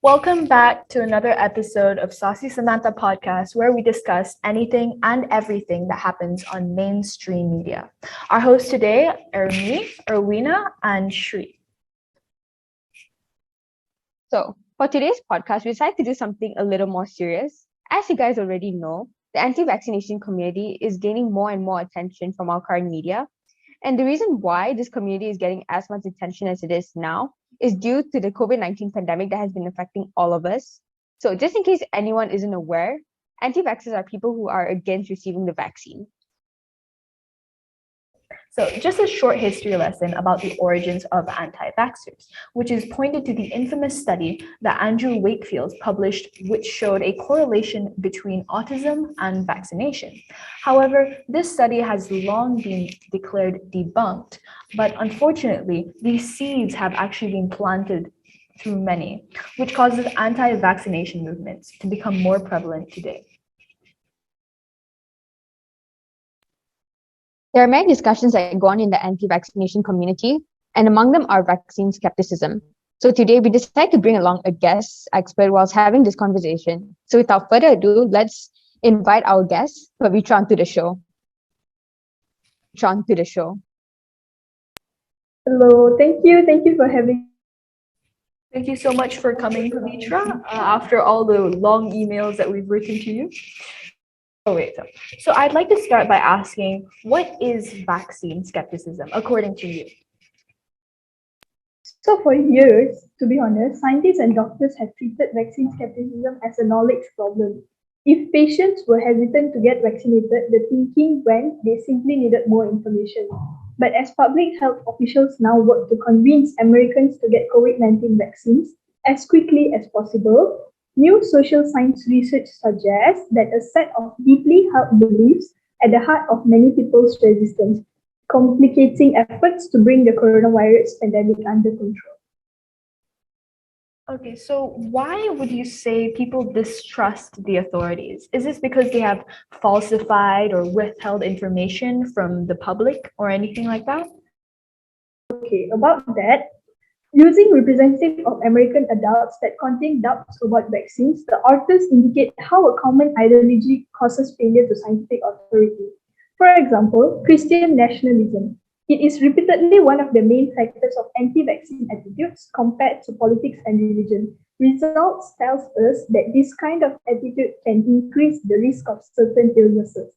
Welcome back to another episode of Saucy Samantha podcast, where we discuss anything and everything that happens on mainstream media. Our hosts today are me, Erwina, and Shri. So, for today's podcast, we decided to do something a little more serious. As you guys already know, the anti vaccination community is gaining more and more attention from our current media. And the reason why this community is getting as much attention as it is now is due to the COVID-19 pandemic that has been affecting all of us. So, just in case anyone isn't aware, anti vaxxers are people who are against receiving the vaccine. So, just a short history lesson about the origins of anti vaxxers, which is pointed to the infamous study that Andrew Wakefield published, which showed a correlation between autism and vaccination. However, this study has long been declared debunked, but unfortunately, these seeds have actually been planted through many, which causes anti vaccination movements to become more prevalent today. There are many discussions that go on in the anti vaccination community, and among them are vaccine skepticism. So today we decided to bring along a guest expert whilst having this conversation. So without further ado, let's invite our guest, Pavitra, onto the show. Hello, thank you for having. Thank you so much for coming, Pavitra, after all the long emails that we've written to you. So I'd like to start by asking, what is vaccine skepticism, according to you? So for years, to be honest, scientists and doctors have treated vaccine skepticism as a knowledge problem. If patients were hesitant to get vaccinated, the thinking went they simply needed more information. But as public health officials now work to convince Americans to get COVID-19 vaccines as quickly as possible, new social science research suggests that a set of deeply held beliefs at the heart of many people's resistance, complicating efforts to bring the coronavirus pandemic under control. Okay, so why would you say people distrust the authorities? Is this because they have falsified or withheld information from the public or anything like that? Okay, about that, using representative of American adults that contain doubts about vaccines, the authors indicate how a common ideology causes failure to scientific authority. For example, Christian nationalism. It is repeatedly one of the main factors of anti-vaccine attitudes compared to politics and religion. Results tells us that this kind of attitude can increase the risk of certain illnesses.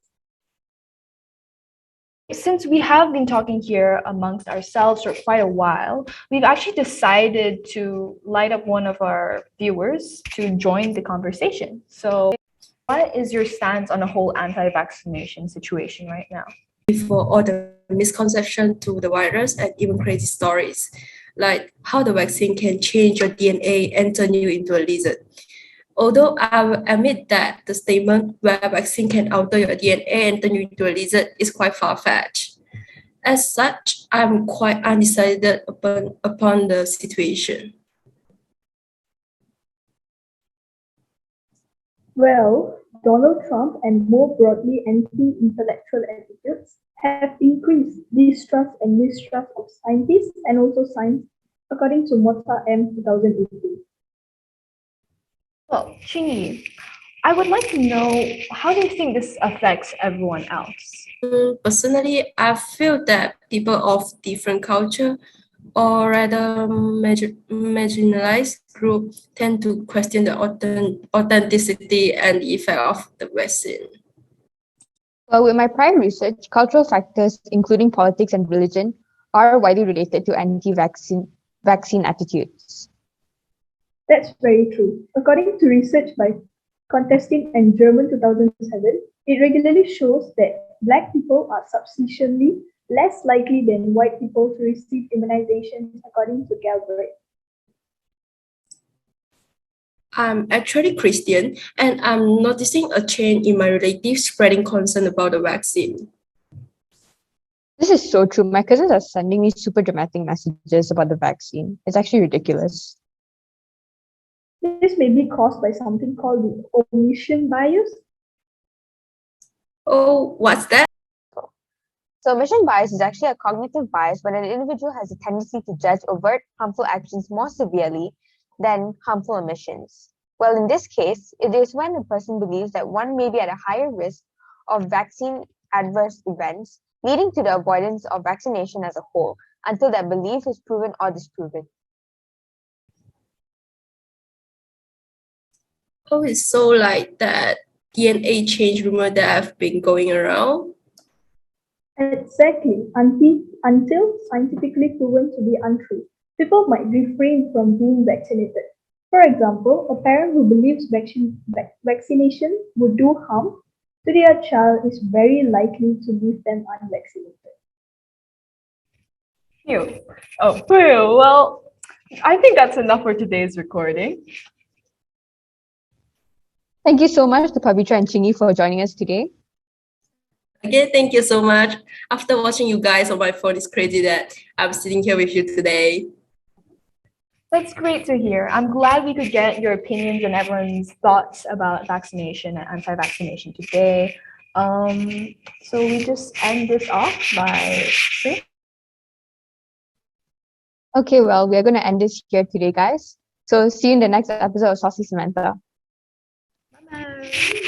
Since we have been talking here amongst ourselves for quite a while, we've actually decided to light up one of our viewers to join the conversation. So, what is your stance on the whole anti-vaccination situation right now? For all the misconception to the virus and even crazy stories, like how the vaccine can change your DNA and turn you into a lizard. Although I will admit that the statement where vaccine can alter your DNA and turn you into a lizard is quite far-fetched. As such, I'm quite undecided upon the situation. Well, Donald Trump and more broadly anti-intellectual attitudes have increased distrust and mistrust of scientists and also science, according to Mota M 2018. Well, Chingy, I would like to know, how do you think this affects everyone else? Personally, I feel that people of different culture or rather marginalized group tend to question the authenticity and the effect of the vaccine. Well, with my prior research, cultural factors, including politics and religion, are widely related to anti-vaccine attitudes. That's very true. According to research by Contesting and German 2007, it regularly shows that Black people are substantially less likely than white people to receive immunizations, according to Galbraith. I'm actually Christian, and I'm noticing a change in my relatives spreading concern about the vaccine. This is so true. My cousins are sending me super dramatic messages about the vaccine. It's actually ridiculous. This may be caused by something called the omission bias. Oh, what's that? So omission bias is actually a cognitive bias when an individual has a tendency to judge overt harmful actions more severely than harmful emissions. Well, in this case, it is when a person believes that one may be at a higher risk of vaccine adverse events, leading to the avoidance of vaccination as a whole, until that belief is proven or disproven. Oh, it's so like that DNA change rumor that have been going around. Exactly. Until scientifically proven to be untrue, people might refrain from being vaccinated. For example, a parent who believes vaccination would do harm to their child is very likely to leave them unvaccinated. Phew. Oh, phew. Well, I think that's enough for today's recording. Thank you so much to Pavitra and Chingy for joining us today. Again, thank you so much. After watching you guys on my phone, it's crazy that I'm sitting here with you today. That's great to hear. I'm glad we could get your opinions and everyone's thoughts about vaccination and anti-vaccination today. So we just end this off by saying Okay, well, we're going to end this here today, guys. So see you in the next episode of Saucy Samantha. bye.